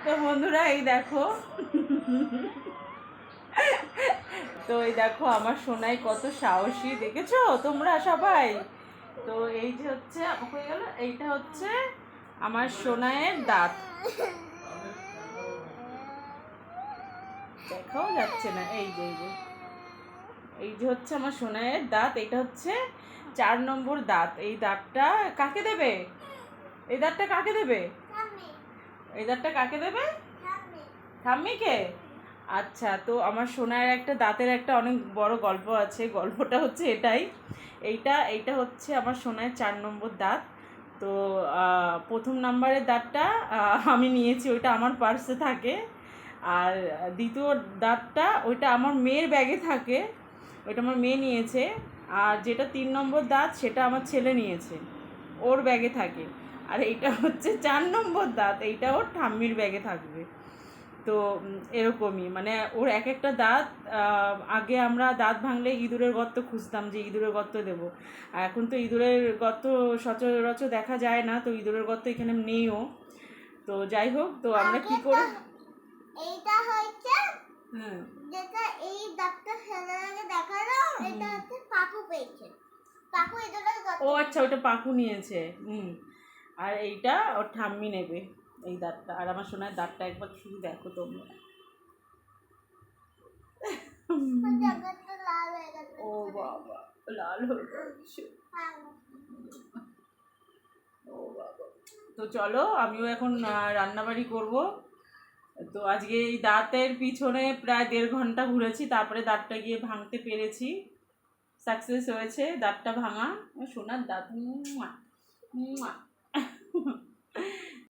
তো বন্ধুরা এই দেখো, তো এই দেখো আমার সোনাই কত সাহসী, দেখেছো তোমরা সবাই? তো এই যে হচ্ছে হয়ে গেল, এইটা হচ্ছে আমার সোনাইয়ের দাঁত, দেখাও যাচ্ছে না, এই যে এই যে হচ্ছে আমার সোনাইয়ের দাঁত, এটা হচ্ছে 4 নম্বর দাঁত। এই দাঁতটা কাকে দেবে? এই দাঁতটা কাকে দেবে? এই দাঁতটা কাকে দেবে? ঠাম্মিকে। আচ্ছা, তো আমার সোনার একটা দাঁতের একটা অনেক বড় গল্প আছে, গল্পটা হচ্ছে এটাই। এইটা হচ্ছে আমার সোনার 4 নম্বর দাঁত। তো প্রথম নাম্বারের দাঁতটা আমি নিয়েছি, ওইটা আমার পার্সে থাকে। আর দ্বিতীয় দাঁতটা ওইটা আমার মেয়ের ব্যাগে থাকে, ওইটা আমার মেয়ে নিয়েছে। আর যেটা 3 নম্বর দাঁত সেটা আমার ছেলে নিয়েছে, ওর ব্যাগে থাকে। আর এইটা হচ্ছে 4 নম্বর দাঁত, এইটা ওর ঠাম্মির ব্যাগে থাকবে। তো এরকমই মানে ওর এক একটা দাঁত, আগে আমরা দাঁত ভাঙলে ইঁদুরের গর্ত খুঁজতাম যে ইঁদুরের গর্ত দেবো। আর এখন তো ইঁদুরের গর্ত সচরাচর দেখা যায় না, তো ইঁদুরের গর্ত এখানে নেইও। তো যাই হোক, তো আমরা কি করে এইটা হচ্ছে যেটা এই দাঁতটা ফেলার আগে দেখালো, এটা হচ্ছে পাকু পেয়েছে, পাকু ইঁদুরের গর্ত। ও আচ্ছা, ওটা পাকু নিয়েছে। আর এইটা ওর ঠাম্মি নেবে, এই দাঁতটা। আর আমার সোনার দাঁতটা একবার শুধু দেখো তোমরা। ও বাবা, লাল হয়ে যাচ্ছে। ও বাবা, তো চলো আমিও এখন রান্নাবাড়ি করব। তো আজকে এই দাঁতের পিছনে প্রায় 1.5 ঘন্টা ঘুরেছি, তারপরে দাঁতটা গিয়ে ভাঙতে পেরেছি, সাকসেস হয়েছে দাঁতটা ভাঙা। সোনার দাঁত, মুয়া মুয়া।